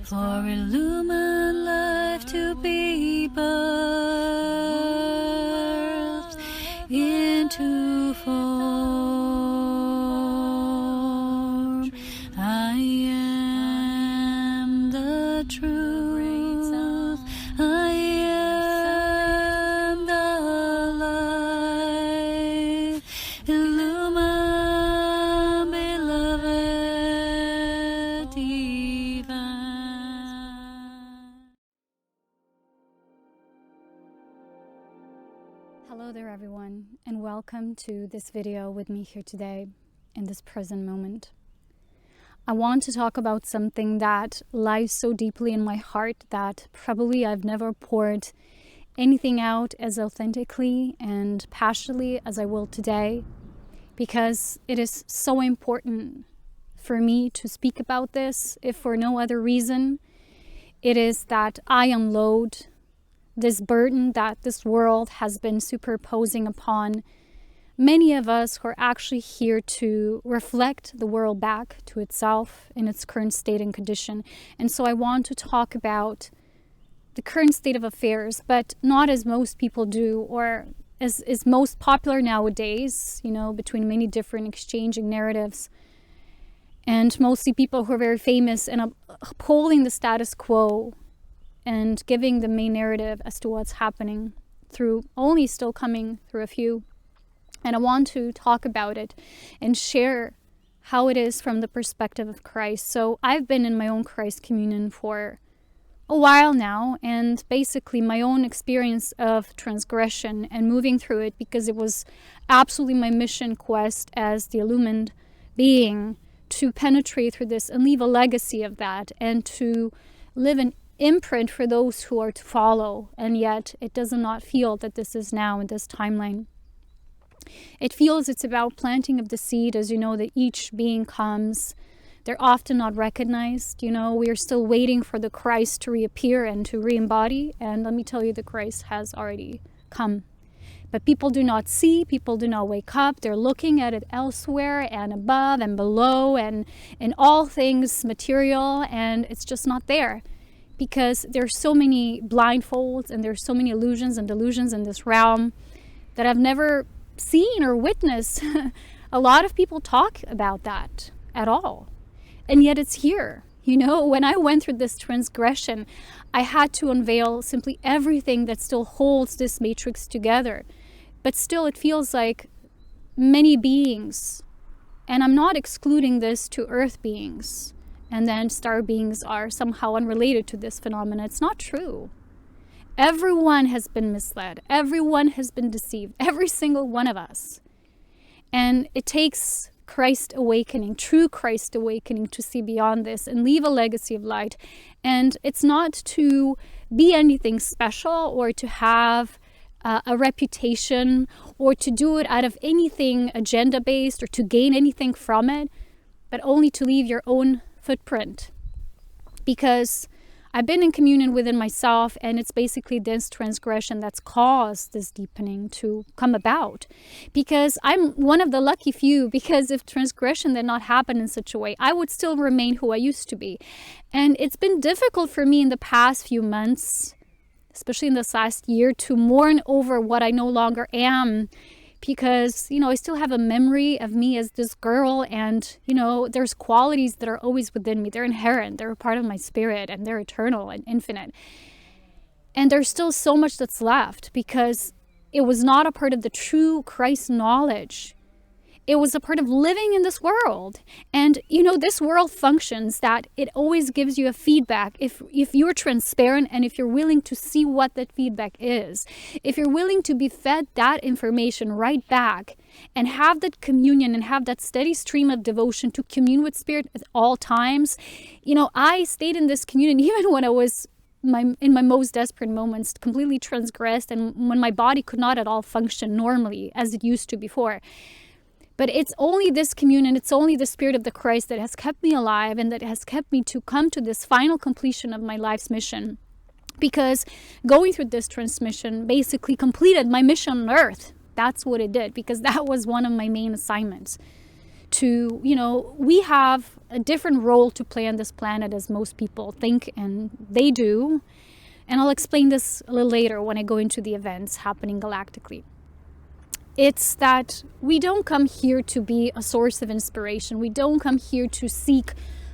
for illumined life to be birthed into form. I am the truth. I am the light. Illumined, beloved divine. Hello there everyone, and welcome to this video with me here today in this present moment. I want to talk about something that lies so deeply in my heart that probably I've never poured anything out as authentically and passionately as I will today, because it is so important for me to speak about this, if for no other reason. It is that I unload this burden that this world has been superposing upon many of us who are actually here to reflect the world back to itself in its current state and condition. And so I want to talk about the current state of affairs, but not as most people do, or as is most popular nowadays, between many different exchanging narratives. And mostly people who are very famous and upholding the status quo and giving the main narrative as to what's happening through only still coming through a few. And I want to talk about it and share how it is from the perspective of Christ. So I've been in my own Christ communion for a while now, and basically my own experience of transgression and moving through it, because it was absolutely my mission quest as the illumined being to penetrate through this and leave a legacy of that, and to live an imprint for those who are to follow. And yet it does not feel that this is now in this timeline. It feels it's about planting of the seed, as you know, that each being comes. They're often not recognized. We are still waiting for the Christ to reappear and to re-embody. And let me tell you, the Christ has already come. But people do not see, people do not wake up. They're looking at it elsewhere and above and below and in all things material, and it's just not there. Because there's so many blindfolds and there's so many illusions and delusions in this realm that I've never seen or witnessed a lot of people talk about that at all. And yet it's here. When I went through this transgression, I had to unveil simply everything that still holds this matrix together. But still it feels like many beings, and I'm not excluding this to earth beings, and then star beings are somehow unrelated to this phenomenon. It's not true. Everyone has been misled. Everyone has been deceived. Every single one of us. And it takes Christ awakening, true Christ awakening, to see beyond this and leave a legacy of light. And it's not to be anything special or to have a reputation or to do it out of anything agenda-based or to gain anything from it, but only to leave your own footprint. Because I've been in communion within myself, and it's basically this transgression that's caused this deepening to come about. Because I'm one of the lucky few, because if transgression did not happen in such a way, I would still remain who I used to be. And it's been difficult for me in the past few months, especially in this last year, to mourn over what I no longer am. Because, I still have a memory of me as this girl, and, there's qualities that are always within me. They're inherent, they're a part of my spirit, and they're eternal and infinite. And there's still so much that's left, because it was not a part of the true Christ knowledge. It was a part of living in this world. And, this world functions that it always gives you a feedback if you're transparent and if you're willing to see what that feedback is. If you're willing to be fed that information right back and have that communion and have that steady stream of devotion to commune with Spirit at all times. I stayed in this communion even when I was in my most desperate moments, completely transgressed, and when my body could not at all function normally as it used to before. But it's only this communion, it's only the Spirit of the Christ that has kept me alive and that has kept me to come to this final completion of my life's mission. Because going through this transmission basically completed my mission on earth. That's what it did, because that was one of my main assignments. to, we have a different role to play on this planet as most people think, and they do. And I'll explain this a little later when I go into the events happening galactically. It's that we don't come here to be a source of inspiration. We don't come here to seek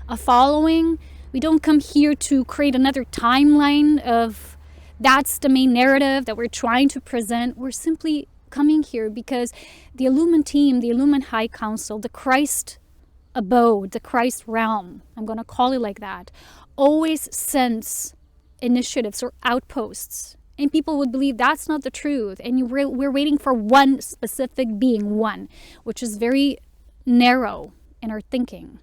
a following. We don't come here to create another timeline of that's the main narrative that we're trying to present. We're simply coming here because the Illumined team, the Illumined High Council, the Christ abode, the Christ realm, I'm going to call it like that, always sends initiatives or outposts. And people would believe that's not the truth. And we're waiting for one specific being, one, which is very narrow in our thinking.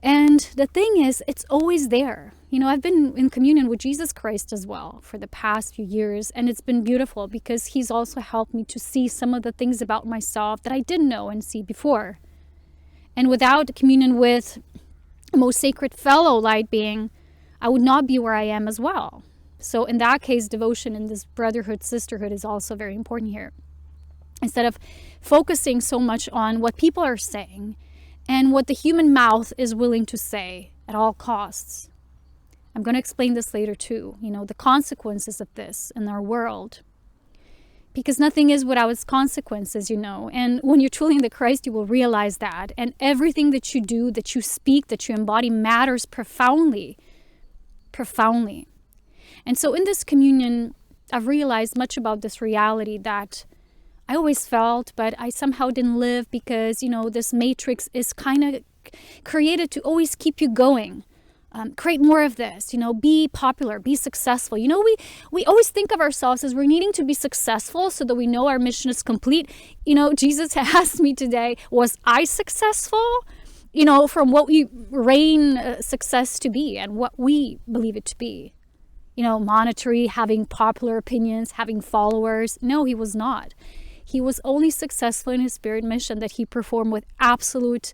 And the thing is, it's always there. I've been in communion with Jesus Christ as well for the past few years. And it's been beautiful because he's also helped me to see some of the things about myself that I didn't know and see before. And without communion with a most sacred fellow light being, I would not be where I am as well. So in that case, devotion and this brotherhood, sisterhood is also very important here. Instead of focusing so much on what people are saying and what the human mouth is willing to say at all costs. I'm going to explain this later too, the consequences of this in our world. Because nothing is without its consequences, And when you're truly in the Christ, you will realize that. And everything that you do, that you speak, that you embody matters profoundly. Profoundly. And so in this communion, I've realized much about this reality that I always felt, but I somehow didn't live because, this matrix is kind of created to always keep you going. Create more of this, be popular, be successful. We always think of ourselves as we're needing to be successful so that we know our mission is complete. Jesus asked me today, was I successful? From what we reign success to be and what we believe it to be. Monetary, having popular opinions, having followers. No, he was not. He was only successful in his spirit mission that he performed with absolute,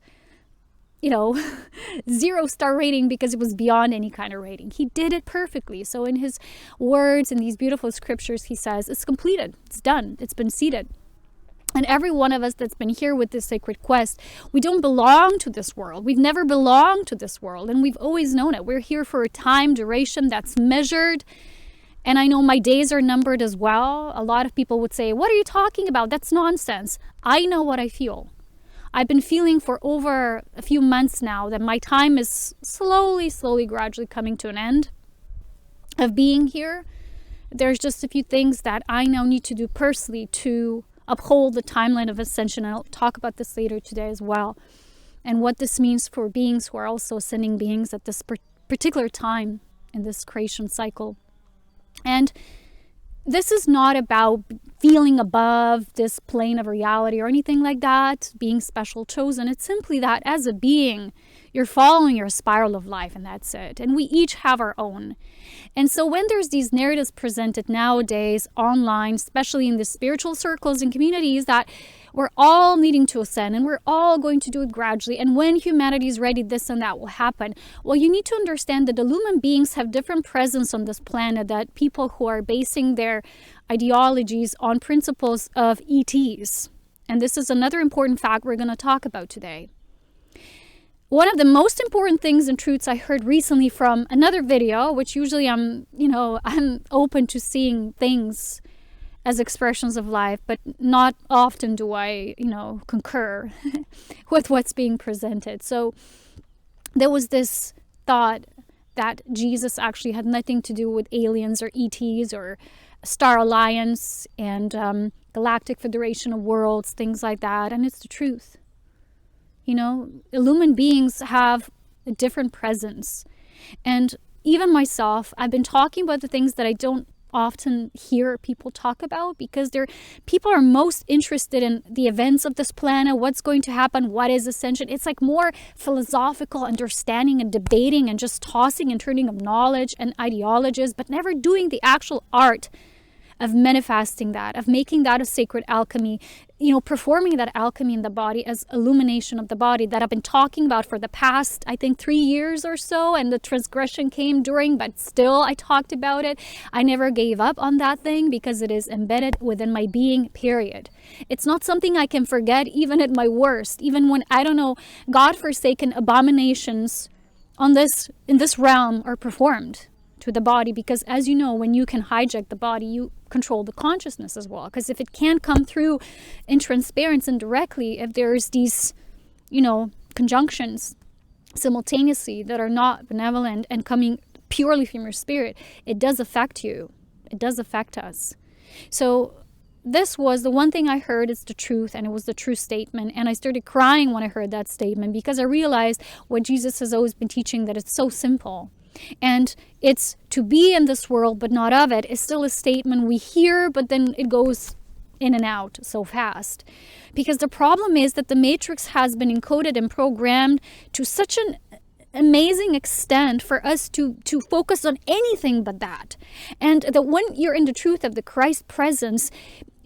0-star rating because it was beyond any kind of rating. He did it perfectly. So in his words, in these beautiful scriptures, he says, it's completed. It's done. It's been seated. And every one of us that's been here with this sacred quest, we don't belong to this world. We've never belonged to this world. And we've always known it. We're here for a time duration that's measured. And I know my days are numbered as well. A lot of people would say, what are you talking about? That's nonsense. I know what I feel. I've been feeling for over a few months now that my time is slowly, gradually coming to an end of being here. There's just a few things that I now need to do personally to uphold the timeline of ascension. And I'll talk about this later today as well. And what this means for beings who are also ascending beings at this particular time in this creation cycle. And this is not about feeling above this plane of reality or anything like that, being special chosen. It's simply that as a being, you're following your spiral of life, and that's it. And we each have our own. And so when there's these narratives presented nowadays online, especially in the spiritual circles and communities, that we're all needing to ascend and we're all going to do it gradually, and when humanity is ready, this and that will happen. Well, you need to understand that the Illumined beings have different presence on this planet, that people who are basing their ideologies on principles of ETs. And this is another important fact we're going to talk about today. One of the most important things and truths I heard recently from another video, which usually I'm open to seeing things as expressions of life, but not often do I, concur with what's being presented. So there was this thought that Jesus actually had nothing to do with aliens or ETs or Star Alliance and Galactic Federation of Worlds, things like that. And it's the truth. Illumined beings have a different presence. And even myself, I've been talking about the things that I don't often hear people talk about, because people are most interested in the events of this planet, what's going to happen, what is ascension. It's like more philosophical understanding and debating and just tossing and turning of knowledge and ideologies, but never doing the actual art of manifesting that, of making that a sacred alchemy, performing that alchemy in the body as illumination of the body that I've been talking about for the past, I think, 3 years or so. And the transgression came during, but still I talked about it. I never gave up on that thing because it is embedded within my being, period. It's not something I can forget even at my worst, even when, I don't know, God-forsaken abominations in this realm are performed to the body. Because as you know, when you can hijack the body, you control the consciousness as well. Because if it can't come through in transparency and directly, if there's these, conjunctions simultaneously that are not benevolent and coming purely from your spirit, it does affect you. It does affect us. So this was the one thing I heard. It's the truth, and it was the true statement. And I started crying when I heard that statement, because I realized what Jesus has always been teaching, that it's so simple. And it's to be in this world but not of it is still a statement we hear, but then it goes in and out so fast. Because the problem is that the matrix has been encoded and programmed to such an amazing extent for us to focus on anything but that. And that when you're in the truth of the Christ presence,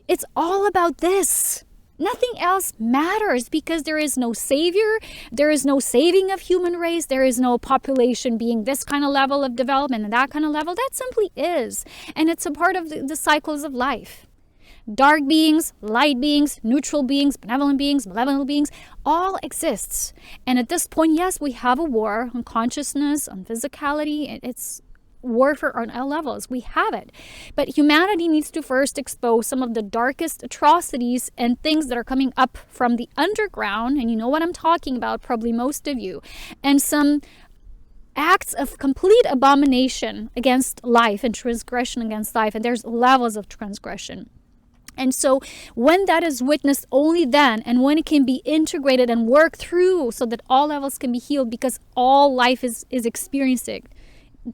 it's all about this. Nothing else matters, because there is no savior, there is no saving of human race, there is no population being this kind of level of development and that kind of level. That simply is. And it's a part of the cycles of life. Dark beings, light beings, neutral beings, benevolent beings, malevolent beings, all exists. And at this point, yes, we have a war on consciousness, on physicality. It's warfare on all levels. We have it. But humanity needs to first expose some of the darkest atrocities and things that are coming up from the underground. And you know what I'm talking about, probably most of you. And some acts of complete abomination against life and transgression against life. And there's levels of transgression. And so when that is witnessed, only then, and when it can be integrated and worked through so that all levels can be healed, because all life is experiencing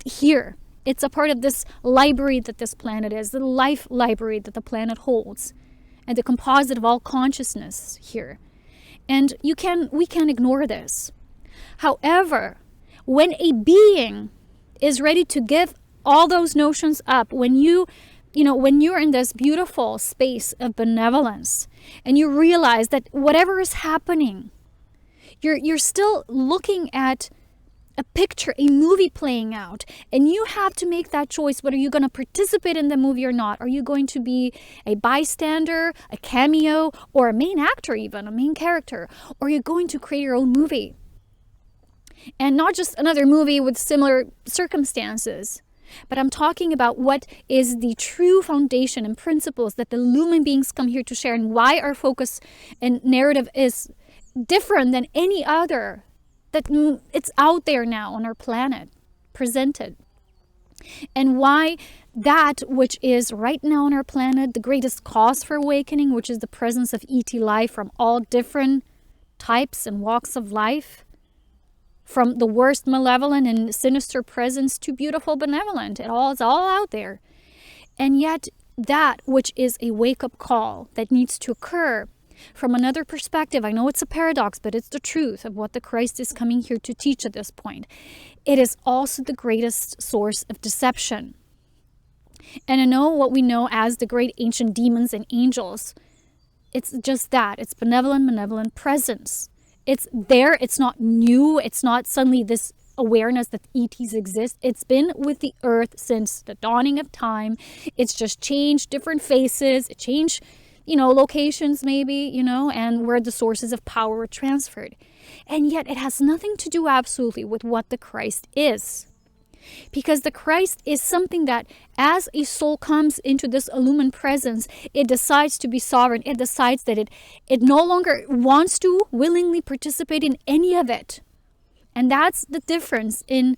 here. It's a part of this library that this planet is, the life library that the planet holds, and the composite of all consciousness here. And we can't ignore this. However, when a being is ready to give all those notions up, when when you're in this beautiful space of benevolence and you realize that whatever is happening, you're still looking at a picture, a movie playing out, and you have to make that choice whether you're going to participate in the movie or not. Are you going to be a bystander, a cameo, or a main actor, even a main character? Or are you going to create your own movie? And not just another movie with similar circumstances, but I'm talking about what is the true foundation and principles that the Illumined beings come here to share, and why our focus and narrative is different than any other. That it's out there now on our planet, presented. And why that which is right now on our planet, the greatest cause for awakening, which is the presence of ET life from all different types and walks of life, from the worst malevolent and sinister presence to beautiful benevolent, it's all out there. And yet that which is a wake-up call that needs to occur from another perspective. I know it's a paradox, but it's the truth of what the Christ is coming here to teach at this point. It is also the greatest source of deception. And I know what we know as the great ancient demons and angels. It's just that. It's benevolent presence. It's there. It's not new. It's not suddenly this awareness that ETs exist. It's been with the earth since the dawning of time. It's just changed different faces. It changed locations maybe, and where the sources of power were transferred. And yet it has nothing to do absolutely with what the Christ is. Because the Christ is something that as a soul comes into this illumined presence, it decides to be sovereign. It decides that it no longer wants to willingly participate in any of it. And that's the difference in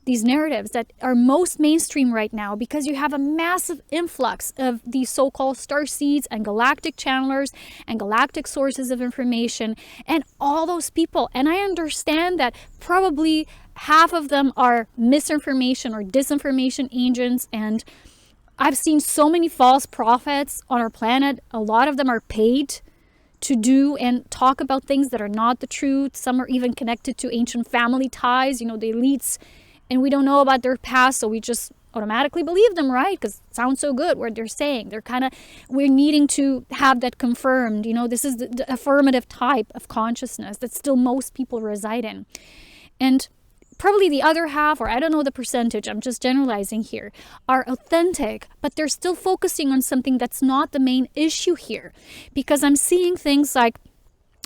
these narratives that are most mainstream right now, because you have a massive influx of these so-called star seeds and galactic channelers and galactic sources of information and all those people. And I understand that probably half of them are misinformation or disinformation agents, and I've seen so many false prophets on our planet. A lot of them are paid to do and talk about things that are not the truth. Some are even connected to ancient family ties, the elites. And we don't know about their past, so we just automatically believe them, right? Because it sounds so good what they're saying. We're needing to have that confirmed. This is the affirmative type of consciousness that still most people reside in. And probably the other half, or I don't know the percentage, I'm just generalizing here, are authentic, but they're still focusing on something that's not the main issue here. Because I'm seeing things like,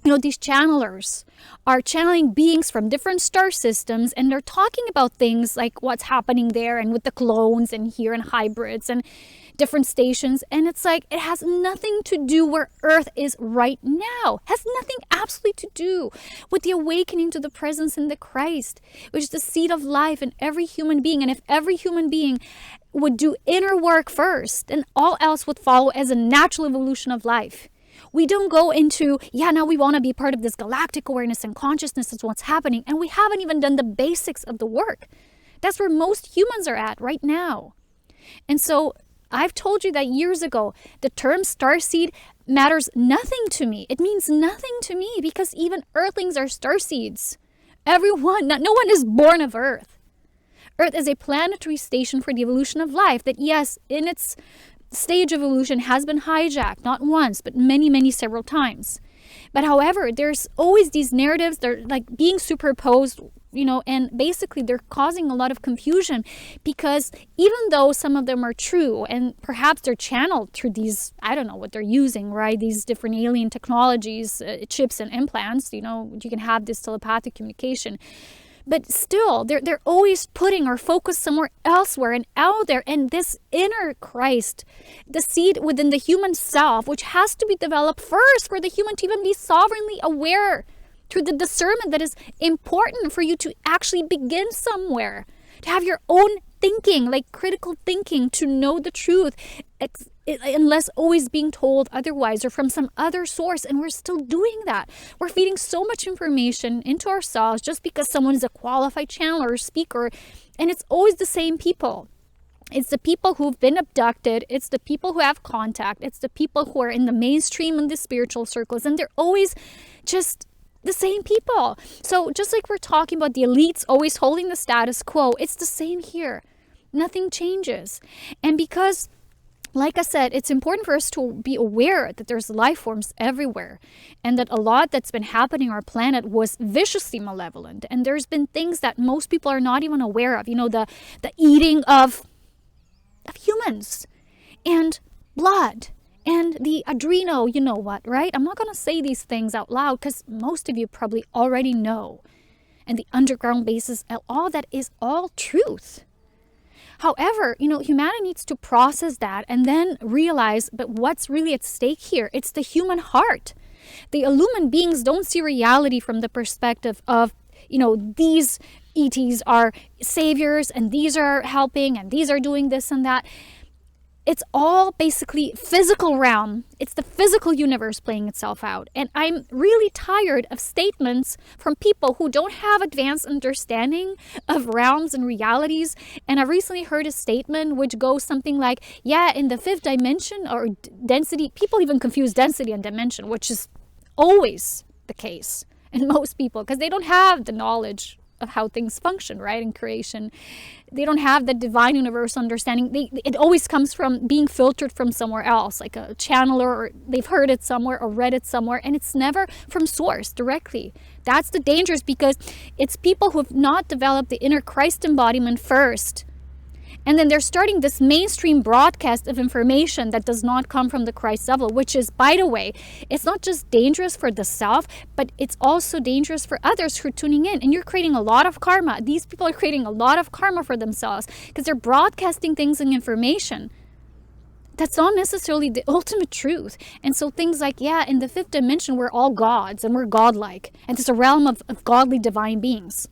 these channelers are channeling beings from different star systems, and they're talking about things like what's happening there and with the clones and here and hybrids and different stations. And it's like, it has nothing to do where Earth is right now. Has nothing absolutely to do with the awakening to the presence in the Christ, which is the seed of life in every human being. And if every human being would do inner work first, then all else would follow as a natural evolution of life. We don't go into, now we want to be part of this galactic awareness and consciousness is what's happening. And we haven't even done the basics of the work. That's where most humans are at right now. And so I've told you that years ago, the term starseed matters nothing to me. It means nothing to me because even earthlings are starseeds. No one is born of Earth. Earth is a planetary station for the evolution of life that, yes, in its stage of evolution has been hijacked, not once, but many, several times. But however, there's always these narratives, they're like being superposed, and basically they're causing a lot of confusion because even though some of them are true and perhaps they're channeled through these, I don't know what they're using, right? These different alien technologies, chips and implants, you can have this telepathic communication. But still, they're always putting our focus somewhere elsewhere and out there. And this inner Christ, the seed within the human self, which has to be developed first for the human to even be sovereignly aware through the discernment that is important for you to actually begin somewhere, to have your own thinking, like critical thinking, to know the truth, unless always being told otherwise or from some other source. And we're still doing that. We're feeding so much information into ourselves just because someone is a qualified channeler or speaker. And it's always the same people. It's the people who've been abducted. It's the people who have contact. It's the people who are in the mainstream in the spiritual circles. And they're always just the same people. So just like we're talking about the elites always holding the status quo, it's the same here. Nothing changes. And because, like I said, it's important for us to be aware that there's life forms everywhere and that a lot that's been happening on our planet was viciously malevolent. And there's been things that most people are not even aware of. The eating of humans and blood and the adreno, right? I'm not going to say these things out loud because most of you probably already know. And the underground bases, all that is all truth. However, humanity needs to process that and then realize, but what's really at stake here? It's the human heart. The illumined beings don't see reality from the perspective of, these ETs are saviors and these are helping and these are doing this and that. It's all basically physical realm. It's the physical universe playing itself out. And I'm really tired of statements from people who don't have advanced understanding of realms and realities. And I recently heard a statement which goes something like, in the fifth dimension or density, people even confuse density and dimension, which is always the case in most people because they don't have the knowledge of how things function, right, in creation. They don't have the divine universal understanding. It always comes from being filtered from somewhere else, like a channeler, or they've heard it somewhere or read it somewhere, and it's never from source directly. That's the dangerous because it's people who have not developed the inner Christ embodiment first. And then they're starting this mainstream broadcast of information that does not come from the Christ level, which is, by the way, it's not just dangerous for the self, but it's also dangerous for others who are tuning in. And you're creating a lot of karma. These people are creating a lot of karma for themselves because they're broadcasting things and information that's not necessarily the ultimate truth. And so things like, in the fifth dimension, we're all gods and we're godlike. And it's a realm of godly divine beings.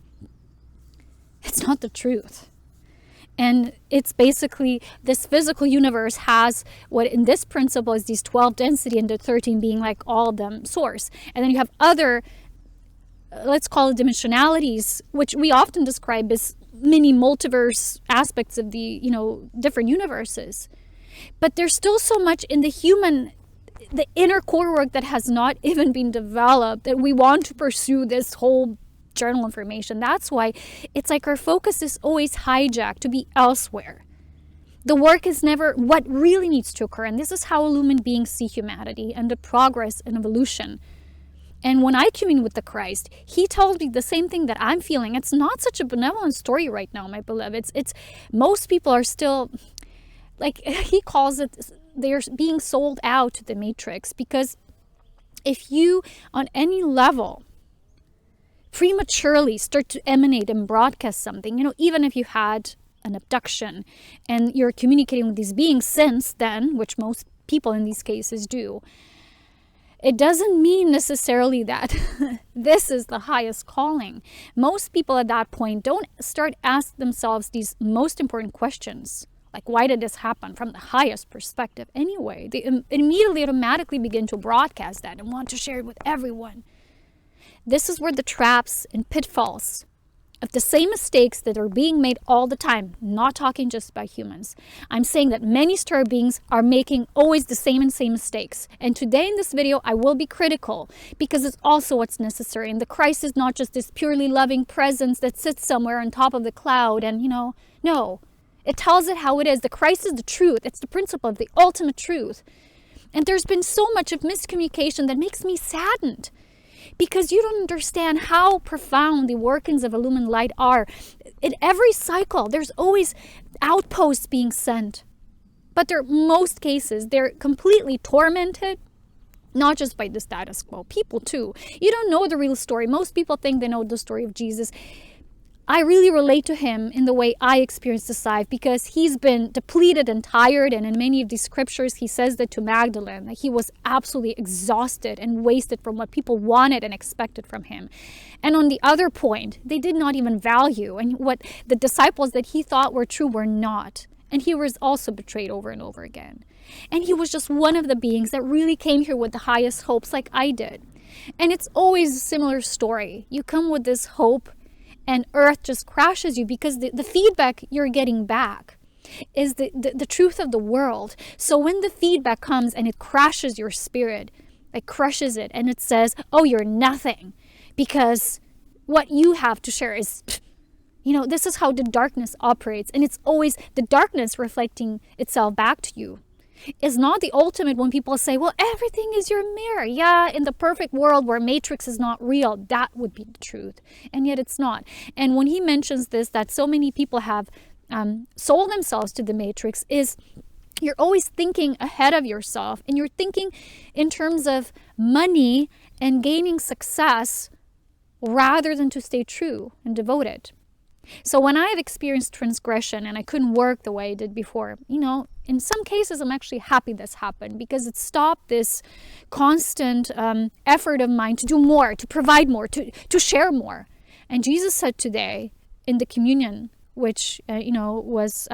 It's not the truth. And it's basically this physical universe has what in this principle is these 12 density and the 13 being like all of them source. And then you have other, let's call it dimensionalities, which we often describe as mini multiverse aspects of the, different universes. But there's still so much in the inner core work that has not even been developed that we want to pursue this whole journal information. That's why it's like our focus is always hijacked to be elsewhere. The work is never what really needs to occur. And this is how illumined beings see humanity and the progress and evolution. And when I commune with the Christ, he tells me the same thing that I'm feeling. It's not such a benevolent story right now, my beloved. It's most people are still, like he calls it, they're being sold out to the matrix. Because if you, on any level, prematurely start to emanate and broadcast something, even if you had an abduction and you're communicating with these beings since then, which most people in these cases do, it doesn't mean necessarily that this is the highest calling. Most people at that point don't start asking themselves these most important questions. Like, why did this happen from the highest perspective anyway? They immediately automatically begin to broadcast that and want to share it with everyone. This is where the traps and pitfalls of the same mistakes that are being made all the time, not talking just about humans. I'm saying that many star beings are making always the same mistakes. And today in this video, I will be critical because it's also what's necessary. And the Christ is not just this purely loving presence that sits somewhere on top of the cloud and, no. It tells it how it is. The Christ is the truth. It's the principle of the ultimate truth. And there's been so much of miscommunication that makes me saddened. Because you don't understand how profound the workings of illumined light are. In every cycle, there's always outposts being sent. But most cases, they're completely tormented, not just by the status quo. People too. You don't know the real story. Most people think they know the story of Jesus. I really relate to him in the way I experienced the scythe because he's been depleted and tired. And in many of these scriptures, he says that to Magdalene, that he was absolutely exhausted and wasted from what people wanted and expected from him. And on the other point, they did not even value. And what the disciples that he thought were true were not. And he was also betrayed over and over again. And he was just one of the beings that really came here with the highest hopes like I did. And it's always a similar story. You come with this hope, and earth just crashes you because the feedback you're getting back is the truth of the world. So when the feedback comes and it crashes your spirit, it crushes it, and it says, oh, you're nothing because what you have to share is, this is how the darkness operates. And it's always the darkness reflecting itself back to you. Is not the ultimate when people say, well, everything is your mirror. Yeah, in the perfect world where matrix is not real, that would be the truth. And yet it's not. And when he mentions this, that so many people have sold themselves to the matrix, is you're always thinking ahead of yourself. And you're thinking in terms of money and gaining success rather than to stay true and devoted. So when I have experienced transgression and I couldn't work the way I did before, in some cases I'm actually happy this happened because it stopped this constant effort of mine to do more, to provide more, to share more. And Jesus said today in the communion, which, was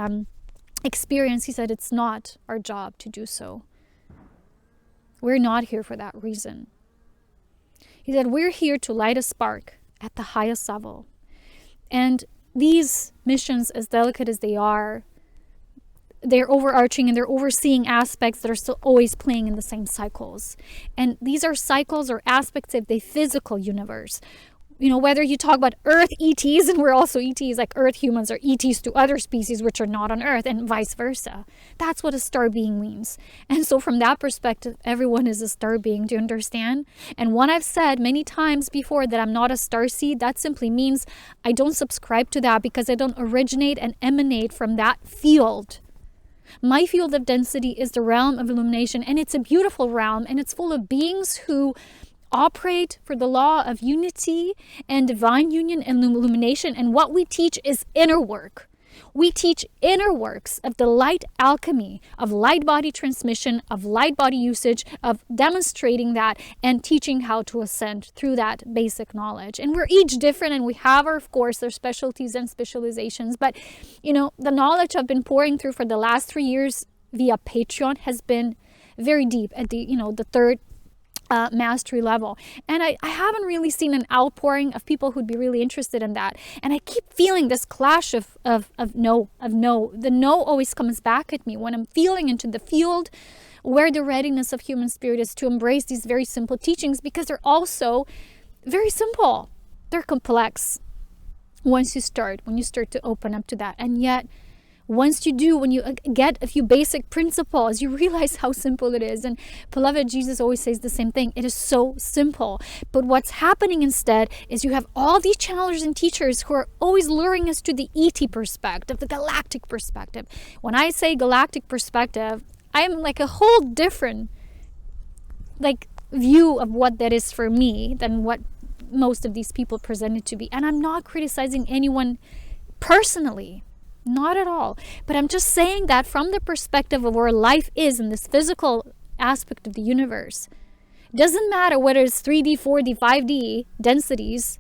experienced, he said, it's not our job to do so. We're not here for that reason. He said, we're here to light a spark at the highest level. And these missions, as delicate as they are, they're overarching and they're overseeing aspects that are still always playing in the same cycles. And these are cycles or aspects of the physical universe. Whether you talk about Earth ETs, and we're also ETs, like Earth humans are ETs to other species which are not on Earth, and vice versa. That's what a star being means. And so from that perspective, everyone is a star being. Do you understand? And when I've said many times before that I'm not a starseed, that simply means I don't subscribe to that because I don't originate and emanate from that field. My field of density is the realm of illumination, and it's a beautiful realm, and it's full of beings who operate for the law of unity and divine union and illumination. And what we teach is inner work. We teach inner works of the light alchemy, of light body transmission, of light body usage, of demonstrating that and teaching how to ascend through that basic knowledge. And we're each different, and we have, of course, their specialties and specializations. But, the knowledge I've been pouring through for the last 3 years via Patreon has been very deep at the third mastery level. And I haven't really seen an outpouring of people who'd be really interested in that. And I keep feeling this clash of no. The no always comes back at me when I'm feeling into the field where the readiness of human spirit is to embrace these very simple teachings, because they're also very simple. They're complex when you start to open up to that. And yet Once you do, when you get a few basic principles, you realize how simple it is. And beloved, Jesus always says the same thing. It is so simple. But what's happening instead is you have all these challengers and teachers who are always luring us to the ET perspective, the galactic perspective. When I say galactic perspective, I'm like a whole different view of what that is for me than what most of these people present it to be. And I'm not criticizing anyone personally. Not at all. But I'm just saying that from the perspective of where life is in this physical aspect of the universe. It doesn't matter whether it's 3D, 4D, 5D densities,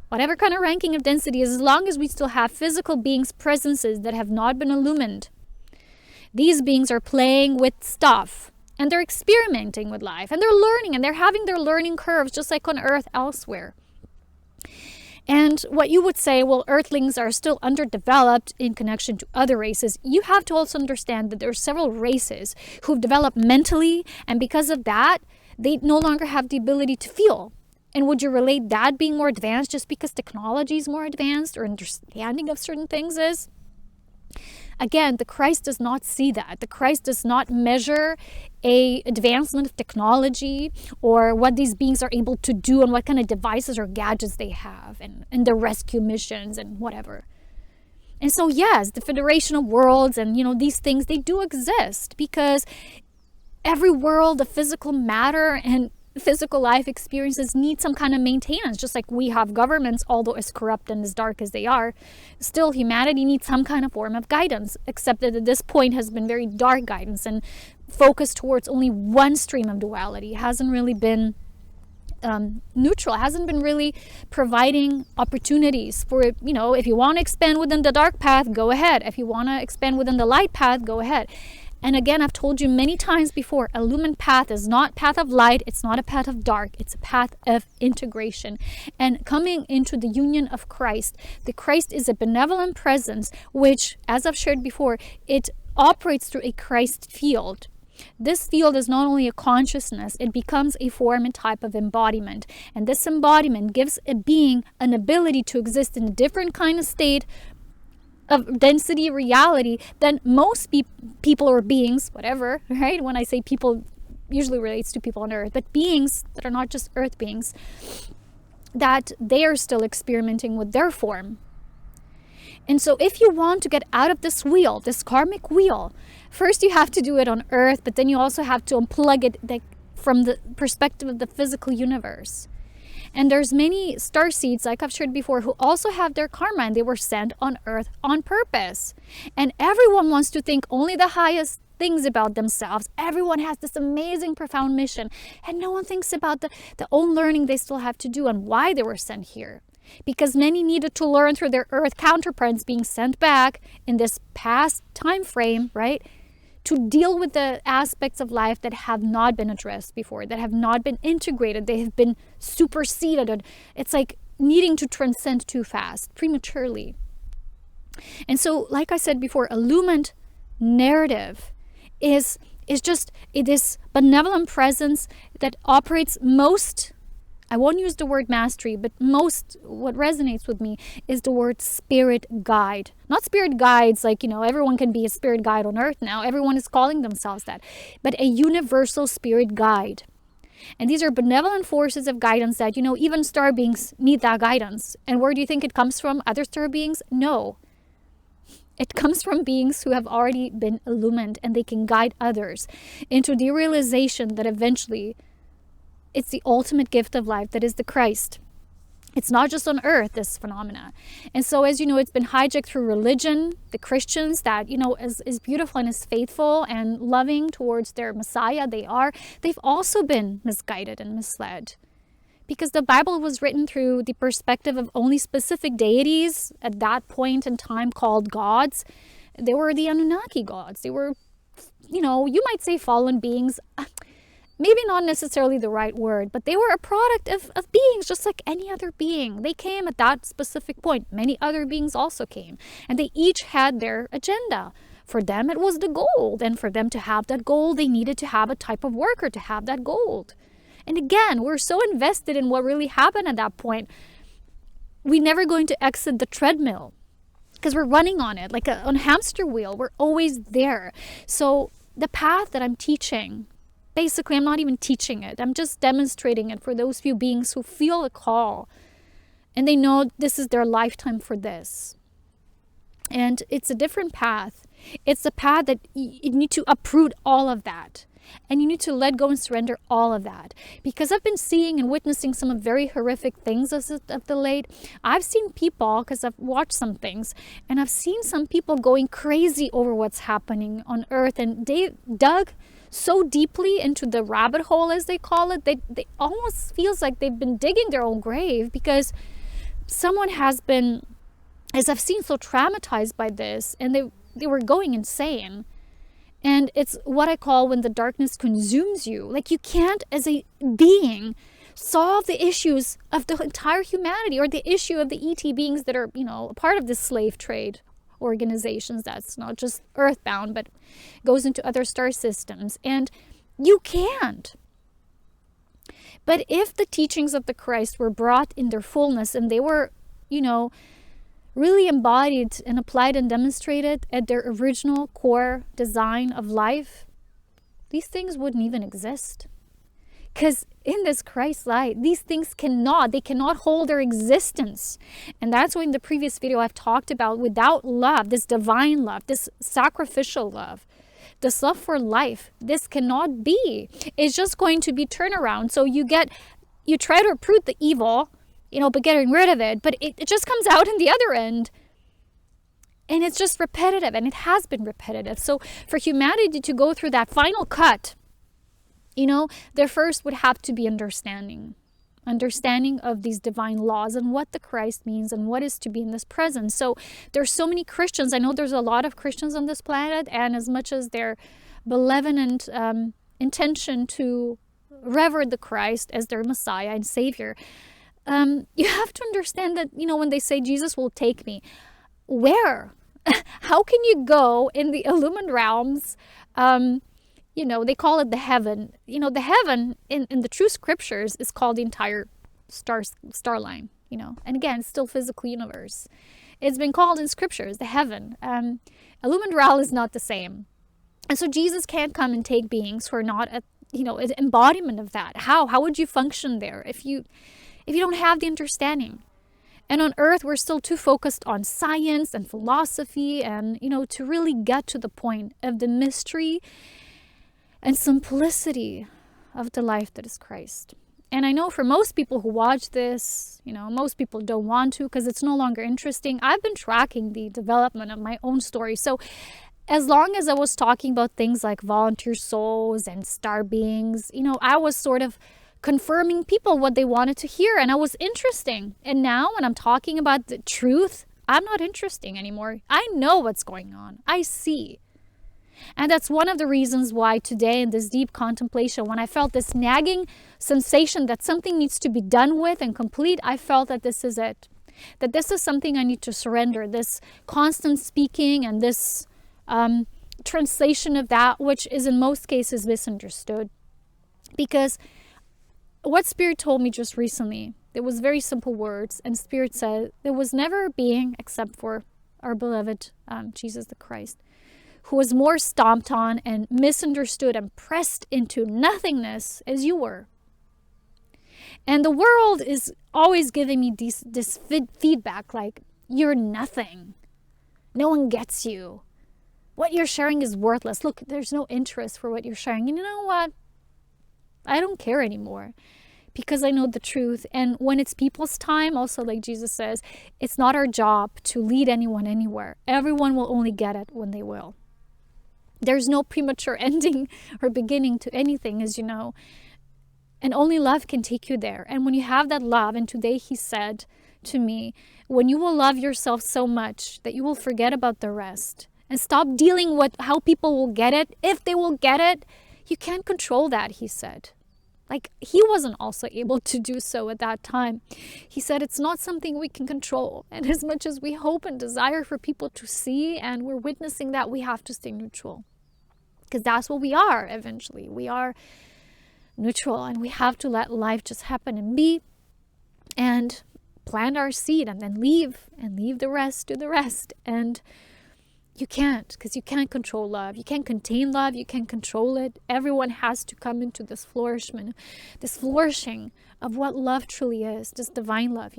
whatever kind of ranking of density, as long as we still have physical beings, presences that have not been illumined. These beings are playing with stuff, and they're experimenting with life, and they're learning, and they're having their learning curves just like on Earth elsewhere. And what you would say, well, Earthlings are still underdeveloped in connection to other races. You have to also understand that there are several races who've developed mentally, and because of that, they no longer have the ability to feel. And would you relate that being more advanced just because technology is more advanced or understanding of certain things is? Again, the Christ does not see that. The Christ does not measure a advancement of technology or what these beings are able to do and what kind of devices or gadgets they have and the rescue missions and whatever. And so, yes, the Federation of Worlds and, these things, they do exist because every world of physical matter and physical life experiences need some kind of maintenance, just like we have governments, although as corrupt and as dark as they are. Still, humanity needs some kind of form of guidance, except that at this point has been very dark guidance and focused towards only one stream of duality. It hasn't really been neutral. It hasn't been really providing opportunities for, if you want to expand within the dark path, go ahead. If you want to expand within the light path, go ahead. And again, I've told you many times before, illumined path is not path of light. It's not a path of dark. It's a path of integration. And coming into the union of Christ, the Christ is a benevolent presence, which, as I've shared before, it operates through a Christ field. This field is not only a consciousness, it becomes a form and type of embodiment. And this embodiment gives a being an ability to exist in a different kind of state of density reality than most people or beings, whatever, right? When I say people, usually relates to people on Earth, but beings that are not just Earth beings, that they are still experimenting with their form. And so if you want to get out of this wheel, this karmic wheel, first you have to do it on Earth, but then you also have to unplug it from the perspective of the physical universe. And there's many starseeds, like I've shared before, who also have their karma, and they were sent on Earth on purpose. And everyone wants to think only the highest things about themselves. Everyone has this amazing, profound mission. And no one thinks about the own learning they still have to do and why they were sent here. Because many needed to learn through their Earth counterparts being sent back in this past time frame, right? To deal with the aspects of life that have not been addressed before, that have not been integrated, they have been superseded. It's like needing to transcend too fast, prematurely. And so, like I said before, illumined narrative is this benevolent presence that operates most, I won't use the word mastery, but most, what resonates with me is the word spirit guide. Not spirit guides, like, everyone can be a spirit guide on Earth now. Everyone is calling themselves that. But a universal spirit guide. And these are benevolent forces of guidance that, even star beings need that guidance. And where do you think it comes from? Other star beings? No. It comes from beings who have already been illumined, and they can guide others into the realization that eventually it's the ultimate gift of life that is the Christ. It's not just on Earth, this phenomena. And so, as you know, it's been hijacked through religion. The Christians that, is beautiful and is faithful and loving towards their Messiah, they've also been misguided and misled. Because the Bible was written through the perspective of only specific deities at that point in time called gods. They were the Anunnaki gods. They were, you might say fallen beings. Maybe not necessarily the right word, but they were a product of beings just like any other being. They came at that specific point. Many other beings also came, and they each had their agenda. For them, it was the gold, and for them to have that gold, they needed to have a type of worker to have that gold. And again, we're so invested in what really happened at that point, we're never going to exit the treadmill. because we're running on it like on a hamster wheel. We're always there. So the path that I'm teaching, basically, I'm not even teaching it. I'm just demonstrating it for those few beings who feel a call and they know this is their lifetime for this. And it's a different path. It's a path that you need to uproot all of that. And you need to let go and surrender all of that. Because I've been seeing and witnessing some very horrific things as of the late. I've seen people, because I've watched some things, and I've seen some people going crazy over what's happening on earth. And they dug so deeply into the rabbit hole, as they call it, they almost feels like they've been digging their own grave, because someone has been, as I've seen, so traumatized by this, and they were going insane. And it's what I call when the darkness consumes you. Like, you can't, as a being, solve the issues of the entire humanity, or the issue of the ET beings that are, a part of this slave trade organizations that's not just earthbound, but goes into other star systems. And you can't. But if the teachings of the Christ were brought in their fullness, and they were, really embodied and applied and demonstrated at their original core design of life, these things wouldn't even exist. Because in this Christ light, these things cannot hold their existence. And that's why in the previous video I've talked about, without love, this divine love, this sacrificial love, this love for life, this cannot be. It's just going to be turnaround. So you try to uproot the evil, but getting rid of it, but it just comes out in the other end. And it's just repetitive, and it has been repetitive. So for humanity to go through that final cut, there first would have to be understanding of these divine laws and what the Christ means and what is to be in this presence. So there's so many Christians. I know there's a lot of Christians on this planet, and as much as their benevolent intention to revere the Christ as their Messiah and Savior, you have to understand that, when they say Jesus will take me, where? How can you go in the illumined realms? They call it the heaven. The heaven in the true scriptures is called the entire star line, and again, it's still physical universe. It's been called in scriptures the heaven. Illumined realm is not the same. And so Jesus can't come and take beings who are not an embodiment of that. How would you function there if you don't have the understanding? And on earth, we're still too focused on science and philosophy and, to really get to the point of the mystery and simplicity of the life that is Christ. And I know for most people who watch this, most people don't want to because it's no longer interesting. I've been tracking the development of my own story. So as long as I was talking about things like volunteer souls and star beings, I was sort of confirming people what they wanted to hear, and I was interesting. And now when I'm talking about the truth, I'm not interesting anymore. I know what's going on. I see. And that's one of the reasons why today in this deep contemplation, when I felt this nagging sensation that something needs to be done with and complete, I felt that this is it. That this is something I need to surrender, this constant speaking and this translation of that which is in most cases misunderstood. Because what Spirit told me just recently, it was very simple words, and Spirit said, there was never a being except for our beloved Jesus the Christ, who was more stomped on and misunderstood and pressed into nothingness as you were. And the world is always giving me this feedback like, you're nothing. No one gets you. What you're sharing is worthless. Look, there's no interest for what you're sharing. And you know what? I don't care anymore because I know the truth. And when it's people's time, also like Jesus says, it's not our job to lead anyone anywhere. Everyone will only get it when they will. There's no premature ending or beginning to anything, as you know. And only love can take you there. And when you have that love, and today he said to me, when you will love yourself so much that you will forget about the rest and stop dealing with how people will get it, if they will get it, you can't control that, he said. Like, he wasn't also able to do so at that time. He said it's not something we can control. And as much as we hope and desire for people to see, and we're witnessing that, we have to stay neutral. Because that's what we are eventually. We are neutral, and we have to let life just happen and be. And plant our seed and then leave the rest to the rest. And you can't, because you can't control love. You can't contain love. You can't control it. Everyone has to come into this flourishing of what love truly is, this divine love,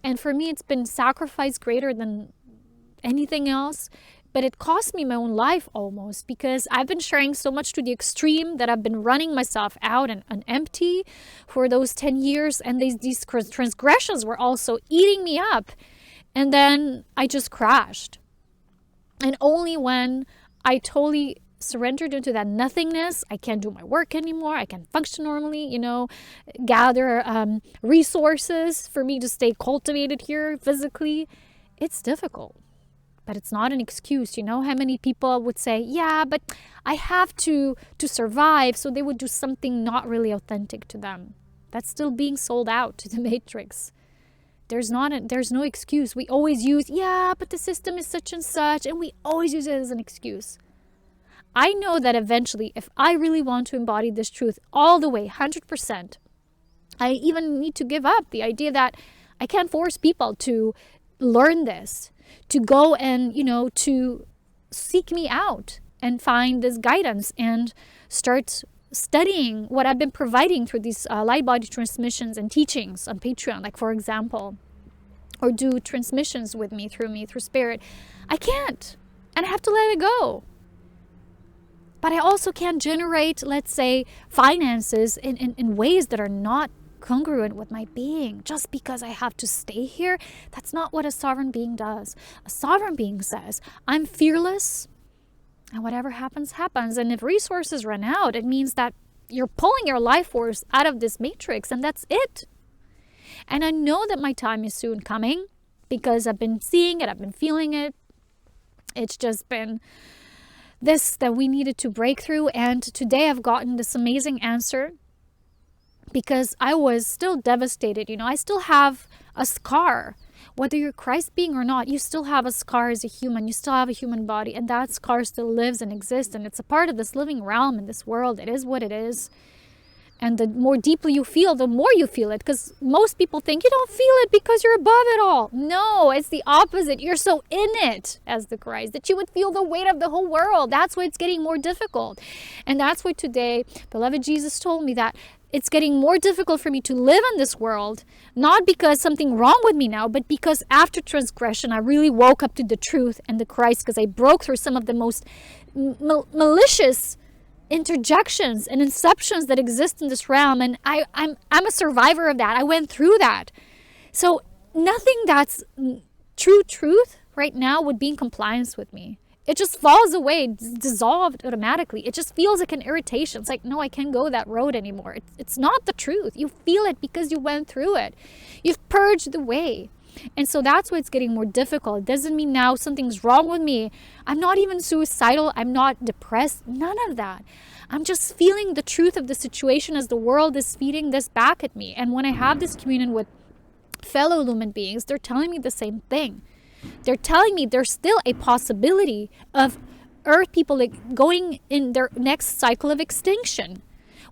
And for me, it's been sacrifice greater than anything else. But it cost me my own life almost, because I've been sharing so much to the extreme that I've been running myself out and empty for those 10 years. And these transgressions were also eating me up. And then I just crashed. And only when I totally surrendered into that nothingness, I can't do my work anymore. I can't function normally, gather resources for me to stay cultivated here physically. It's difficult. But it's not an excuse. How many people would say, yeah, but I have to survive. So they would do something not really authentic to them. That's still being sold out to the matrix. There's no excuse. We always use, yeah, but the system is such and such. And we always use it as an excuse. I know that eventually, if I really want to embody this truth all the way, 100%, I even need to give up the idea that I can't force people to learn this, to go and, to seek me out and find this guidance and start studying what I've been providing through these light body transmissions and teachings on Patreon, like for example, or do transmissions with me through spirit. I can't, and I have to let it go. But I also can't generate, let's say, finances in ways that are not congruent with my being just because I have to stay here. That's not what a sovereign being does. A sovereign being says, I'm fearless, and whatever happens, happens. And if resources run out, it means that you're pulling your life force out of this matrix, and that's it. And I know that my time is soon coming because I've been seeing it, I've been feeling it. It's just been this that we needed to break through. And today I've gotten this amazing answer, because I was still devastated. I still have a scar. Whether you're Christ being or not, you still have a scar as a human. You still have a human body, and that scar still lives and exists. And it's a part of this living realm in this world. It is what it is. And the more deeply you feel, the more you feel it. Because most people think you don't feel it because you're above it all. No, it's the opposite. You're so in it as the Christ that you would feel the weight of the whole world. That's why it's getting more difficult. And that's why today, beloved Jesus told me that it's getting more difficult for me to live in this world, not because something wrong with me now, but because after transgression, I really woke up to the truth and the Christ, because I broke through some of the most malicious interjections and inceptions that exist in this realm. And I'm a survivor of that. I went through that. So nothing that's true truth right now would be in compliance with me. It just falls away, dissolved automatically. It just feels like an irritation. It's like, no, I can't go that road anymore. It's not the truth. You feel it because you went through it. You've purged the way. And so that's why it's getting more difficult. It doesn't mean now something's wrong with me. I'm not even suicidal. I'm not depressed. None of that. I'm just feeling the truth of the situation as the world is feeding this back at me. And when I have this communion with fellow Illumined beings, they're telling me the same thing. They're telling me there's still a possibility of Earth people going in their next cycle of extinction.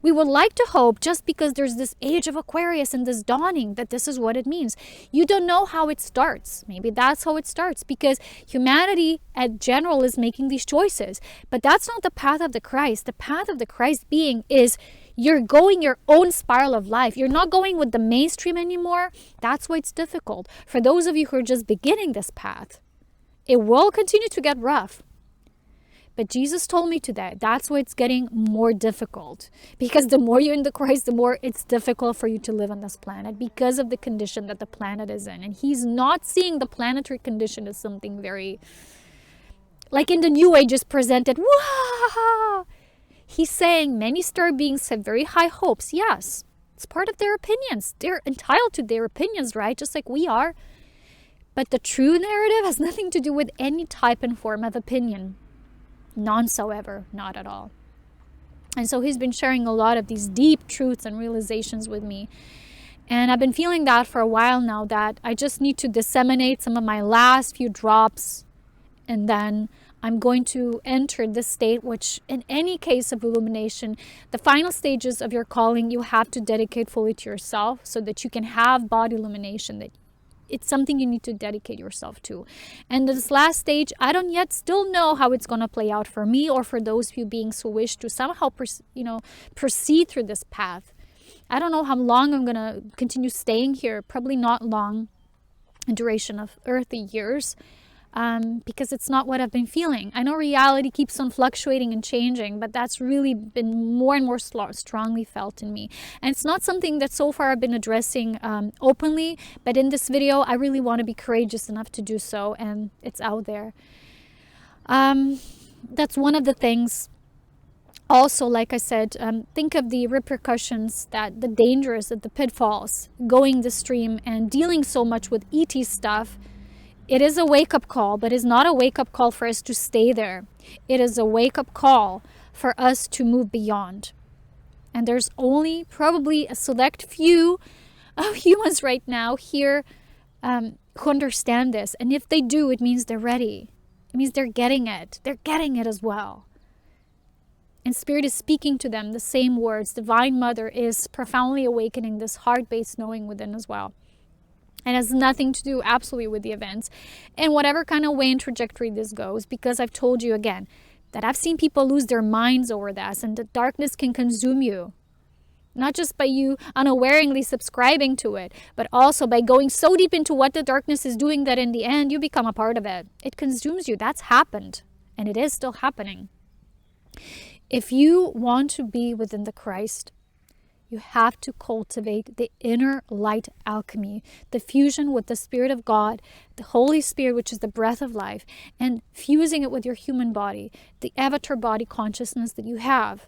We would like to hope, just because there's this age of Aquarius and this dawning, that this is what it means. You don't know how it starts. Maybe that's how it starts, because humanity at general is making these choices. But that's not the path of the Christ. The path of the Christ being is you're going your own spiral of life. You're not going with the mainstream anymore. That's why it's difficult. For those of you who are just beginning this path, it will continue to get rough. But Jesus told me today, that's why it's getting more difficult. Because the more you're in the Christ, the more it's difficult for you to live on this planet because of the condition that the planet is in. And he's not seeing the planetary condition as something very, like in the New Age is presented, wow. He's saying many star beings have very high hopes. Yes, it's part of their opinions. They're entitled to their opinions, right? Just like we are. But the true narrative has nothing to do with any type and form of opinion. None so ever, not at all. And so he's been sharing a lot of these deep truths and realizations with me. And I've been feeling that for a while now, that I just need to disseminate some of my last few drops. And then I'm going to enter this state, which in any case of illumination, the final stages of your calling, you have to dedicate fully to yourself so that you can have body illumination, that it's something you need to dedicate yourself to. And this last stage, I don't yet still know how it's going to play out for me or for those few beings who wish to somehow proceed through this path. I don't know how long I'm going to continue staying here. Probably not long in duration of earthly years, because it's not what I've been feeling. I know reality keeps on fluctuating and changing, but that's really been more and more strongly felt in me. And it's not something that so far I've been addressing openly, but in this video, I really want to be courageous enough to do so, and it's out there. That's one of the things. Also, like I said, think of the repercussions, that the dangers, that the pitfalls, going the stream and dealing so much with ET stuff. It is a wake-up call, but it's not a wake-up call for us to stay there. It is a wake-up call for us to move beyond. And there's only probably a select few of humans right now here who understand this. And if they do, it means they're ready. It means they're getting it. They're getting it as well. And Spirit is speaking to them the same words. Divine Mother is profoundly awakening this heart-based knowing within as well. And it has nothing to do absolutely with the events and whatever kind of way and trajectory this goes, because I've told you again that I've seen people lose their minds over this, and the darkness can consume you. Not just by you unawarely subscribing to it, but also by going so deep into what the darkness is doing that in the end you become a part of it. It consumes you. That's happened, and it is still happening. If you want to be within the Christ, you have to cultivate the inner light alchemy, the fusion with the Spirit of God, the Holy Spirit, which is the breath of life, and fusing it with your human body, the avatar body consciousness that you have.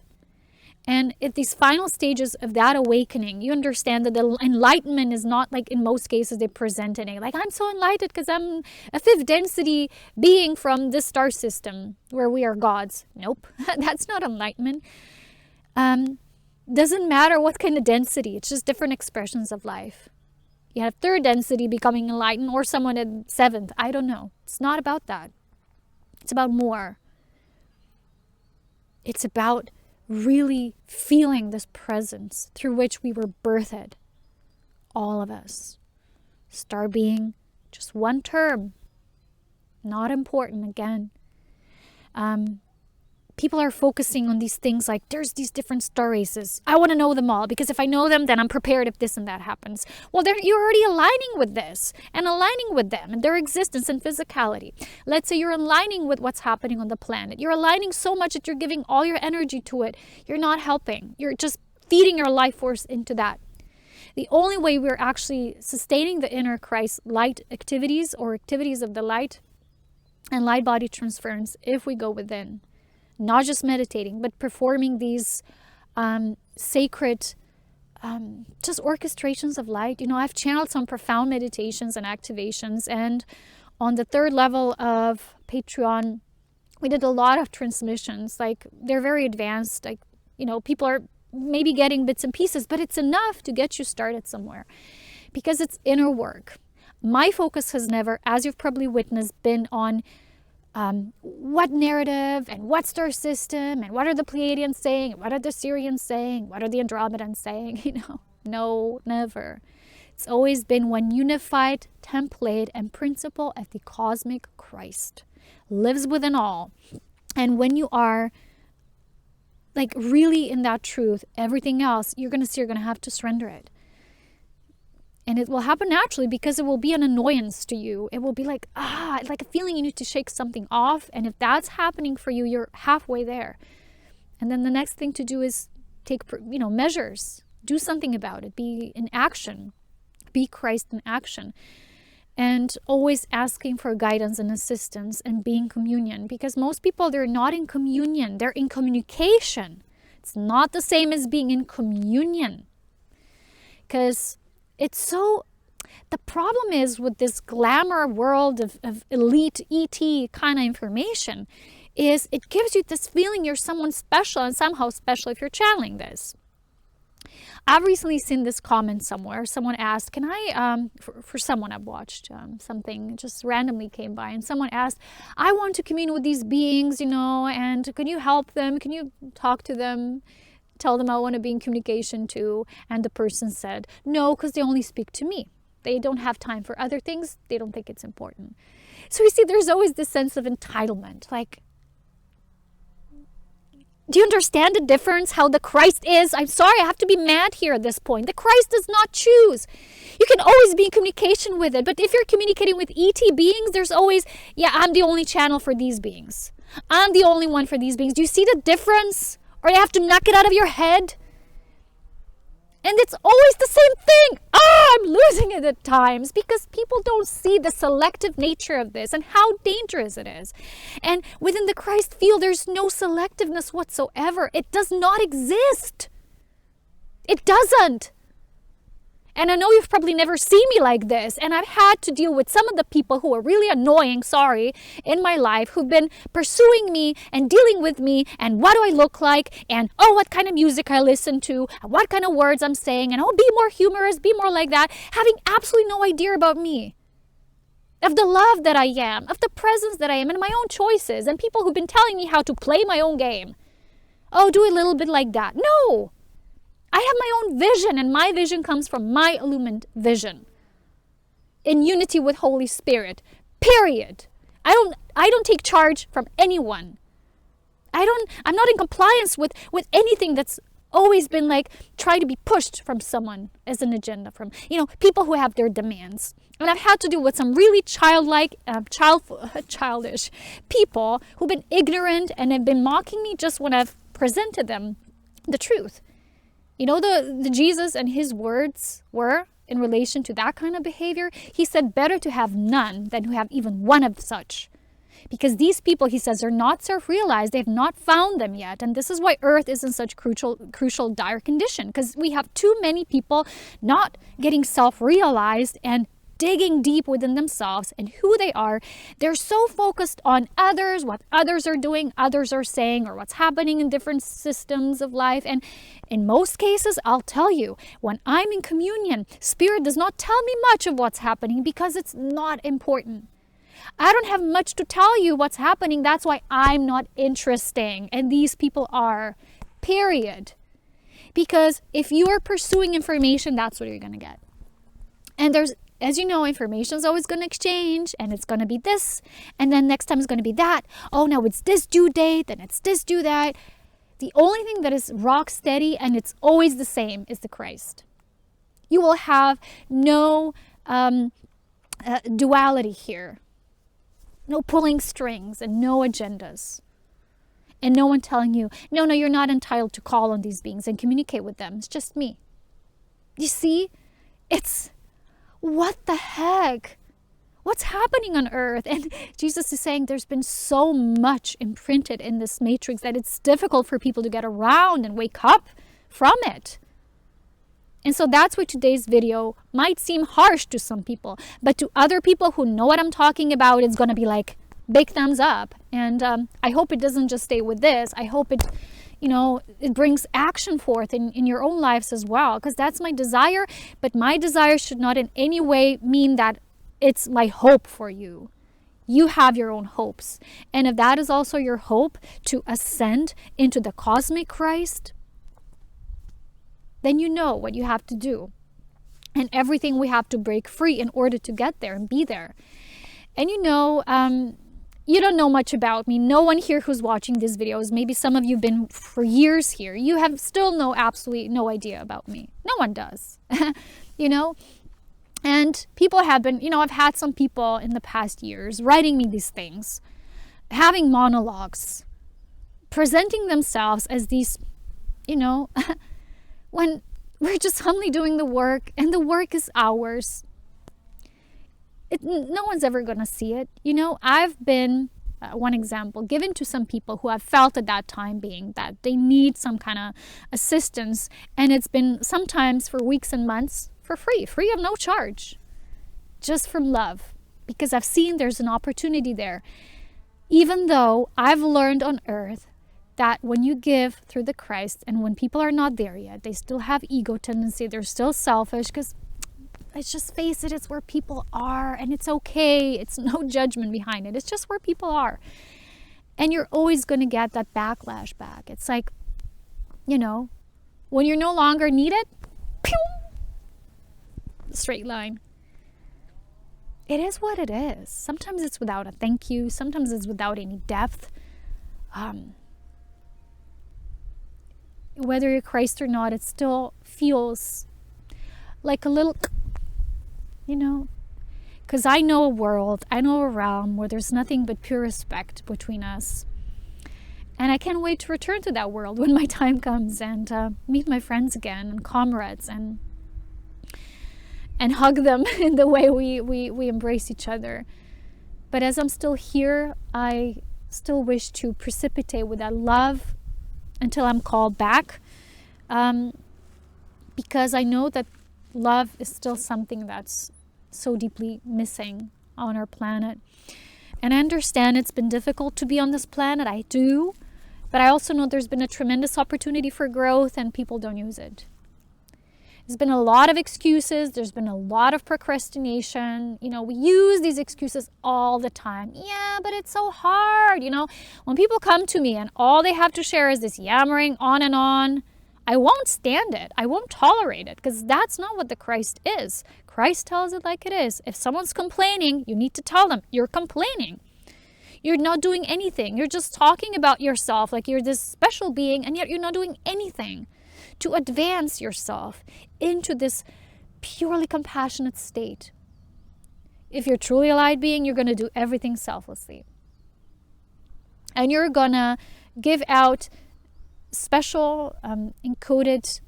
And at these final stages of that awakening, you understand that the enlightenment is not like in most cases they present it. Like, I'm so enlightened because I'm a fifth density being from this star system where we are gods. Nope, that's not enlightenment. Doesn't matter what kind of density. It's just different expressions of life. You have third density becoming enlightened, or someone at seventh. I don't know. It's not about that. It's about more. It's about really feeling this presence through which we were birthed. All of us. Star being, just one term. Not important again. People are focusing on these things like there's these different star races. I want to know them all because if I know them, then I'm prepared if this and that happens. Well, you're already aligning with this and aligning with them and their existence and physicality. Let's say you're aligning with what's happening on the planet. You're aligning so much that you're giving all your energy to it. You're not helping. You're just feeding your life force into that. The only way we're actually sustaining the inner Christ light activities or activities of the light and light body transference if we go within. Not just meditating, but performing these sacred just orchestrations of light. You know, I've channeled some profound meditations and activations, and on the third level of Patreon, we did a lot of transmissions. Like, they're very advanced. Like, you know, people are maybe getting bits and pieces, but it's enough to get you started somewhere because it's inner work. My focus has never, as you've probably witnessed, been on what narrative and what star system and what are the Pleiadians saying and what are the Sirians saying, what are the Andromedans saying, you know. No, never. It's always been one unified template and principle of the cosmic Christ. Lives within all. And when you are like really in that truth, everything else, you're going to see you're going to have to surrender it. And it will happen naturally because it will be an annoyance to you. It will be like a feeling you need to shake something off. And if that's happening for you, you're halfway there. And then the next thing to do is take, measures. Do something about it. Be in action. Be Christ in action. And always asking for guidance and assistance and being communion. Because most people, they're not in communion. They're in communication. It's not the same as being in communion. Because it's so, the problem is with this glamour world of elite ET kind of information is it gives you this feeling you're someone special and somehow special if you're channeling this. I've recently seen this comment somewhere. Someone asked, can I, for someone I've watched, something just randomly came by and someone asked, I want to commune with these beings, and can you help them? Can you talk to them? Tell them I want to be in communication too. And the person said, no, because they only speak to me. They don't have time for other things. They don't think it's important. So you see, there's always this sense of entitlement. Like, do you understand the difference? How the Christ is? I'm sorry, I have to be mad here at this point. The Christ does not choose. You can always be in communication with it. But if you're communicating with ET beings, there's always, yeah, I'm the only channel for these beings. I'm the only one for these beings. Do you see the difference? Or you have to knock it out of your head? And it's always the same thing. Oh, I'm losing it at times because people don't see the selective nature of this and how dangerous it is. And within the Christ field, there's no selectiveness whatsoever. It does not exist. It doesn't. And I know you've probably never seen me like this. And I've had to deal with some of the people who are really annoying, in my life, who've been pursuing me and dealing with me. And what do I look like? And, oh, what kind of music I listen to? And what kind of words I'm saying? And, oh, be more humorous, be more like that. Having absolutely no idea about me. Of the love that I am. Of the presence that I am. And my own choices. And people who've been telling me how to play my own game. Oh, do a little bit like that. No. I have my own vision, and my vision comes from my illumined vision. In unity with Holy Spirit. Period. I don't take charge from anyone. I'm not in compliance with anything that's always been like try to be pushed from someone as an agenda from, people who have their demands. And I've had to deal with some really childish people who've been ignorant and have been mocking me just when I've presented them the truth. The Jesus and his words were in relation to that kind of behavior. He said, better to have none than to have even one of such. Because these people, he says, are not self-realized. They've not found them yet. And this is why Earth is in such crucial, dire condition. Because we have too many people not getting self-realized and digging deep within themselves and who they are. They're so focused on others, what others are doing, others are saying, or what's happening in different systems of life. And in most cases, I'll tell you, when I'm in communion, Spirit does not tell me much of what's happening because it's not important. I don't have much to tell you what's happening. That's why I'm not interesting. And these people are, period. Because if you are pursuing information, that's what you're going to get. And as you know, information is always going to exchange, and it's going to be this, and then next time it's going to be that. Oh, now it's this due date, then it's this due that. The only thing that is rock steady, and it's always the same, is the Christ. You will have no duality here. No pulling strings and no agendas. And no one telling you, no, you're not entitled to call on these beings and communicate with them. It's just me. You see, what the heck? What's happening on earth? And Jesus is saying there's been so much imprinted in this matrix that it's difficult for people to get around and wake up from it. And so that's why today's video might seem harsh to some people. But to other people who know what I'm talking about, it's going to be like big thumbs up. And I hope it doesn't just stay with this. I hope it brings action forth in your own lives as well, because that's my desire. But my desire should not in any way mean that it's my hope for you. You have your own hopes. And if that is also your hope to ascend into the cosmic Christ, then you know what you have to do. And everything we have to break free in order to get there and be there. And you don't know much about me. No one here who's watching these videos, maybe some of you have been for years here, you have still absolutely no idea about me. No one does, And people have been, I've had some people in the past years writing me these things, having monologues, presenting themselves as these, when we're just humbly doing the work and the work is ours. No one's ever going to see it. I've been, one example, given to some people who have felt at that time being that they need some kind of assistance. And it's been sometimes for weeks and months for free of no charge, just from love. Because I've seen there's an opportunity there. Even though I've learned on earth that when you give through the Christ and when people are not there yet, they still have ego tendency, they're still selfish, because let's just face it, it's where people are, and it's okay. It's no judgment behind it. It's just where people are. And you're always going to get that backlash back. It's like, when you're no longer needed, pew, straight line. it is what it is. Sometimes it's without a thank you. Sometimes it's without any depth. Whether you're Christ or not, it still feels like a little, because I know a world, I know a realm where there's nothing but pure respect between us. And I can't wait to return to that world when my time comes and meet my friends again and comrades and hug them in the way we embrace each other. But as I'm still here, I still wish to precipitate with that love until I'm called back, because I know that love is still something that's so deeply missing on our planet. And I understand it's been difficult to be on this planet, I do, but I also know there's been a tremendous opportunity for growth and people don't use it. There's been a lot of excuses. There's been a lot of procrastination. We use these excuses all the time. Yeah, but it's so hard. When people come to me and all they have to share is this yammering on and on, I won't stand it. I won't tolerate it, because that's not what the Christ is. Christ tells it like it is. If someone's complaining, you need to tell them, you're complaining. You're not doing anything. You're just talking about yourself like you're this special being, and yet you're not doing anything to advance yourself into this purely compassionate state. If you're truly a light being, you're going to do everything selflessly. And you're going to give out special encoded,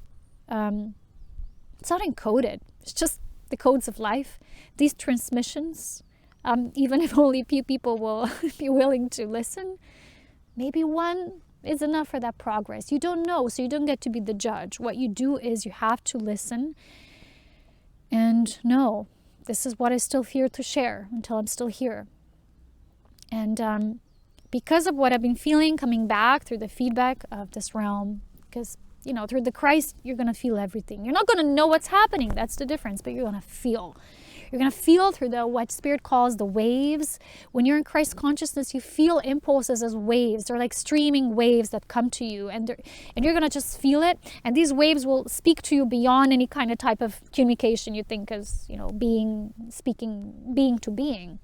it's not encoded, it's just the codes of life, these transmissions, even if only a few people will be willing to listen. Maybe one is enough for that progress. You don't know, so you don't get to be the judge. What you do is you have to listen and know, this is what I still fear to share until I'm still here. And because of what I've been feeling coming back through the feedback of this realm, because, through the Christ, you're going to feel everything. You're not going to know what's happening. That's the difference, but you're going to feel. You're going to feel through what Spirit calls the waves. When you're in Christ consciousness, you feel impulses as waves. They're like streaming waves that come to you, and you're going to just feel it. And these waves will speak to you beyond any kind of type of communication you think as, being to being.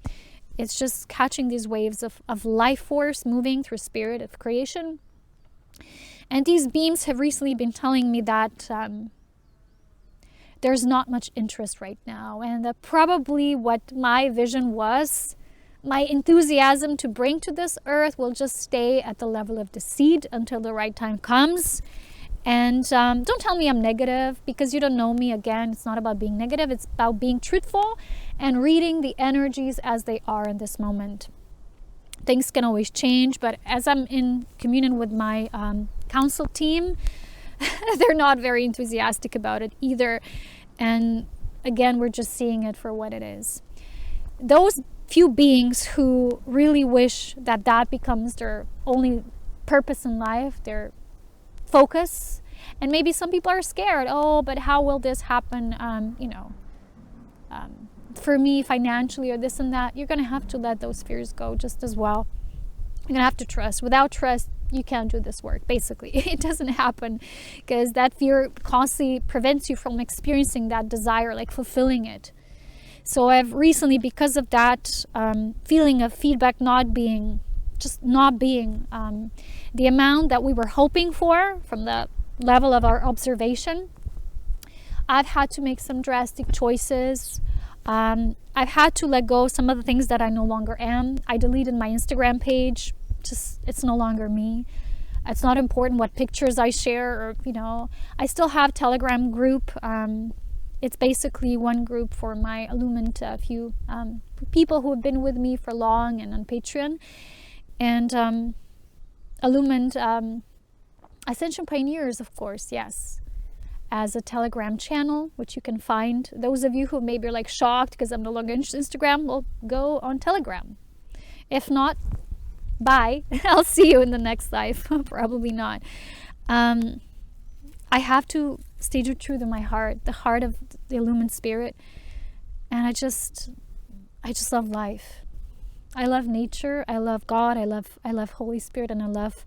It's just catching these waves of life force moving through spirit of creation. And these beams have recently been telling me that there's not much interest right now, and that probably what my vision was, my enthusiasm to bring to this earth, will just stay at the level of the seed until the right time comes. And don't tell me I'm negative, because you don't know me. Again, it's not about being negative. It's about being truthful and reading the energies as they are in this moment. Things can always change, but as I'm in communion with my council team, they're not very enthusiastic about it either. And again, we're just seeing it for what it is. Those few beings who really wish that becomes their only purpose in life, their focus, and maybe some people are scared. Oh, but how will this happen? For me financially or this and that. You're going to have to let those fears go just as well. You're going to have to trust. Without trust, you can't do this work, basically. It doesn't happen, because that fear constantly prevents you from experiencing that desire, like fulfilling it. So I've recently, because of that feeling of feedback not being the amount that we were hoping for from the level of our observation, I've had to make some drastic choices. I've had to let go of some of the things that I no longer am. I deleted my Instagram page. It's no longer me. It's not important what pictures I share, or I still have Telegram group. It's basically one group for my Illumined few people who have been with me for long, and on Patreon. And Illumined Ascension Pioneers, of course, yes, as a Telegram channel, which you can find. Those of you who maybe are like shocked because I'm no longer on Instagram, will go on Telegram. If not, bye. I'll see you in the next life. Probably not. I have to stay true to my heart, the heart of the Illumined Spirit. And I just love life. I love nature. I love God. I love Holy Spirit, and I love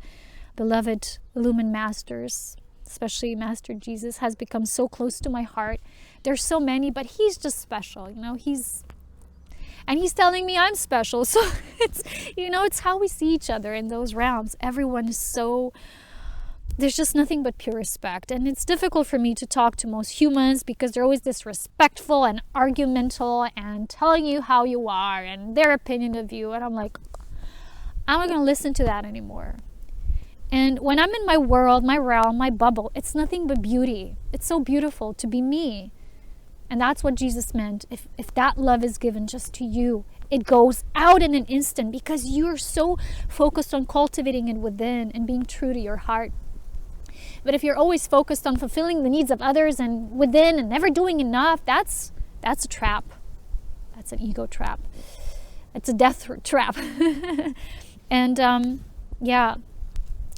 beloved Illumined Masters, especially Master Jesus has become so close to my heart. There's so many, but he's just special. He's, And he's telling me I'm special. So it's, it's how we see each other in those realms. Everyone is so, there's just nothing but pure respect. And it's difficult for me to talk to most humans because they're always disrespectful and argumental and telling you how you are and their opinion of you. And I'm like, I'm not going to listen to that anymore. And when I'm in my world, my realm, my bubble, it's nothing but beauty. It's so beautiful to be me. And that's what Jesus meant. If that love is given just to you, it goes out in an instant because you're so focused on cultivating it within and being true to your heart. But if you're always focused on fulfilling the needs of others and within and never doing enough, that's a trap. That's an ego trap. It's a death trap. And yeah.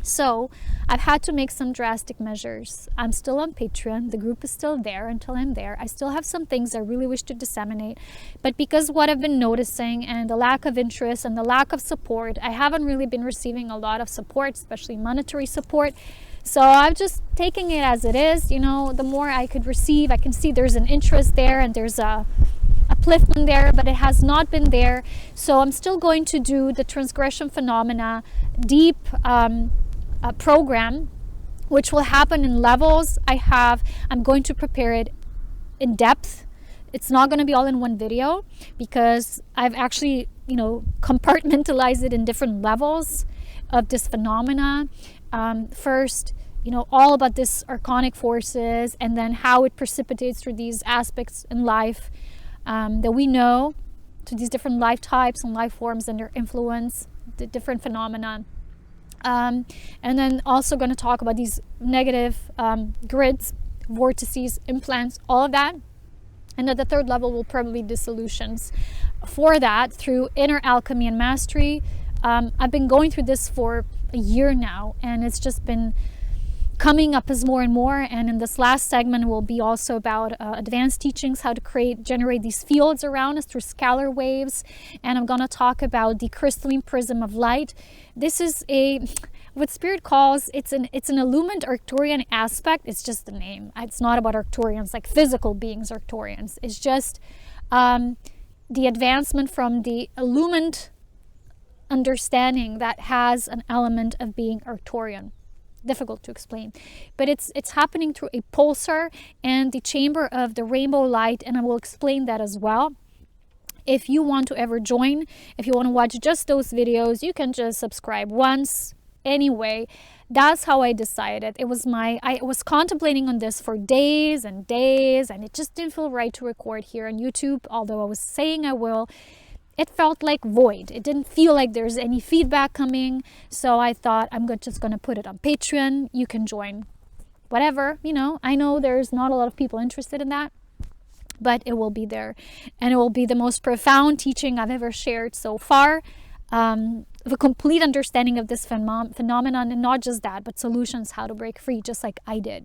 So I've had to make some drastic measures. I'm still on Patreon. The group is still there until I'm there. I still have some things I really wish to disseminate. But because what I've been noticing and the lack of interest and the lack of support, I haven't really been receiving a lot of support, especially monetary support. So I'm just taking it as it is. The more I could receive, I can see there's an interest there and there's a upliftment there, but it has not been there. So I'm still going to do the transgression phenomena deep program, which will happen in levels. I'm going to prepare it in depth. It's not going to be all in one video because I've actually, compartmentalized it in different levels of this phenomena. First, all about this archonic forces and then how it precipitates through these aspects in life that we know, to these different life types and life forms and their influence, the different phenomena. And then also going to talk about these negative grids, vortices, implants, all of that. And at the third level will probably be dissolutions. For that, through inner alchemy and mastery, I've been going through this for a year now, and it's just been coming up as more and more. And in this last segment will be also about advanced teachings, how to generate these fields around us through scalar waves. And I'm going to talk about the crystalline prism of light. This is what Spirit calls, it's an illumined Arcturian aspect. It's just the name. It's not about Arcturians, like physical beings Arcturians. It's just the advancement from the illumined understanding that has an element of being Arcturian. Difficult to explain, but it's happening through a pulsar and the chamber of the rainbow light, and I will explain that as well. If you want to ever join, if you want to watch just those videos, you can just subscribe once. Anyway, that's how I decided. I was contemplating on this for days and days, and it just didn't feel right to record here on YouTube, although I was saying I will. It felt like void. It didn't feel like there's any feedback coming. So I thought I'm just going to put it on Patreon. You can join whatever, I know there's not a lot of people interested in that, but it will be there. And it will be the most profound teaching I've ever shared so far. The complete understanding of this phenomenon, and not just that, but solutions, how to break free, just like I did.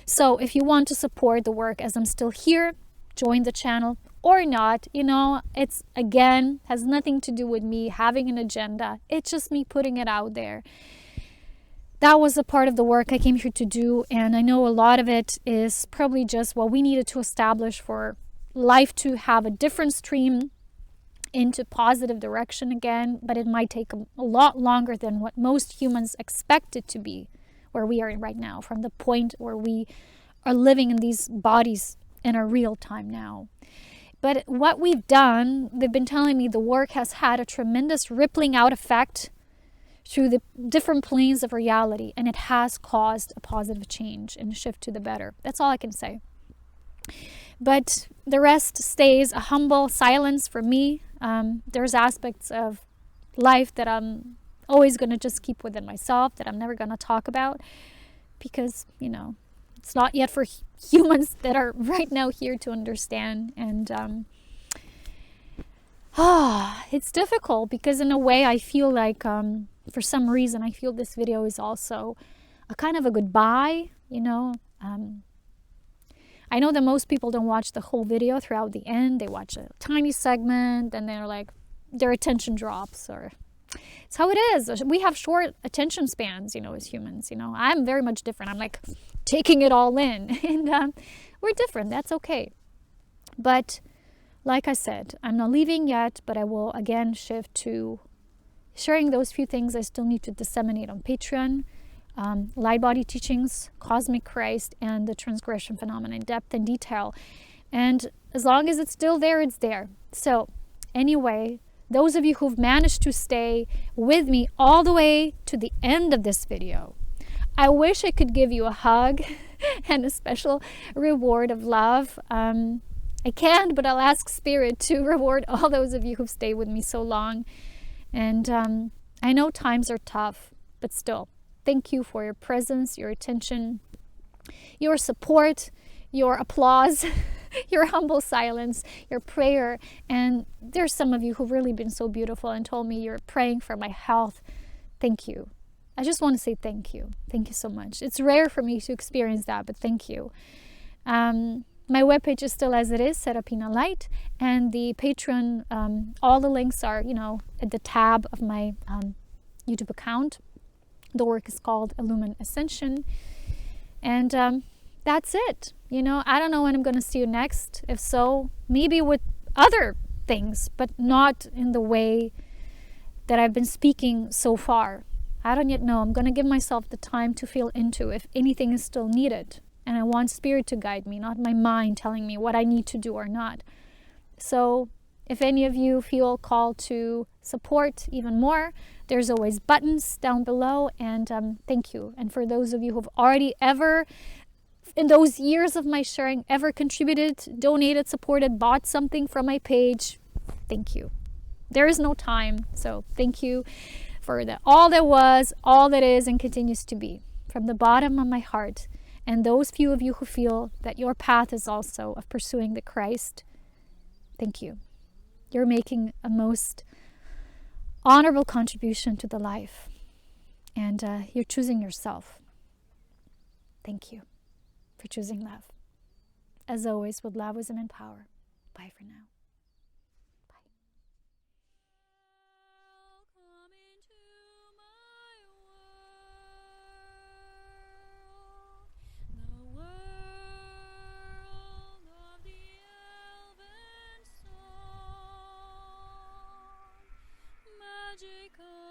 So if you want to support the work as I'm still here, join the channel. Or not, it's, again, has nothing to do with me having an agenda. It's just me putting it out there. That was a part of the work I came here to do. And I know a lot of it is probably just what we needed to establish for life to have a different stream into positive direction again. But it might take a lot longer than what most humans expect it to be, where we are right now, from the point where we are living in these bodies in a real time now. But what we've done, they've been telling me the work has had a tremendous rippling out effect through the different planes of reality. And it has caused a positive change and a shift to the better. That's all I can say. But the rest stays a humble silence for me. There's aspects of life that I'm always going to just keep within myself, that I'm never going to talk about. Because, it's not yet for humans that are right now here to understand. And it's difficult because in a way I feel like for some reason I feel this video is also a kind of a goodbye. I know that most people don't watch the whole video throughout the end. They watch a tiny segment and they're like, their attention drops, or it's how it is. We have short attention spans, as humans. I'm very much different. I'm like taking it all in, and we're different. That's okay. But like I said, I'm not leaving yet, but I will again shift to sharing those few things I still need to disseminate on Patreon. Light body teachings, cosmic Christ, and the transgression phenomenon in depth and detail. And as long as it's still there, it's there. So anyway, those of you who've managed to stay with me all the way to the end of this video, I wish I could give you a hug and a special reward of love. I can't, but I'll ask Spirit to reward all those of you who've stayed with me so long. And I know times are tough, but still, thank you for your presence, your attention, your support, your applause, your humble silence, your prayer. And there's some of you who've really been so beautiful and told me you're praying for my health. Thank you. I just want to say thank you. Thank you so much. It's rare for me to experience that, but thank you. My webpage is still as it is, Serapina Light, and the Patreon, all the links are, at the tab of my YouTube account. The work is called Illumined Ascension. And that's it. I don't know when I'm going to see you next. If so, maybe with other things, but not in the way that I've been speaking so far. I don't yet know. I'm going to give myself the time to feel into if anything is still needed. And I want Spirit to guide me, not my mind telling me what I need to do or not. So if any of you feel called to support even more, there's always buttons down below. And thank you. And for those of you who've already ever, in those years of my sharing, ever contributed, donated, supported, bought something from my page, thank you. There is no time. So thank you for all that was, all that is, and continues to be. From the bottom of my heart. And those few of you who feel that your path is also of pursuing the Christ, thank you. You're making a most honorable contribution to the life. And you're choosing yourself. Thank you for choosing love. As always, with love, wisdom, and power. Bye for now. Magical.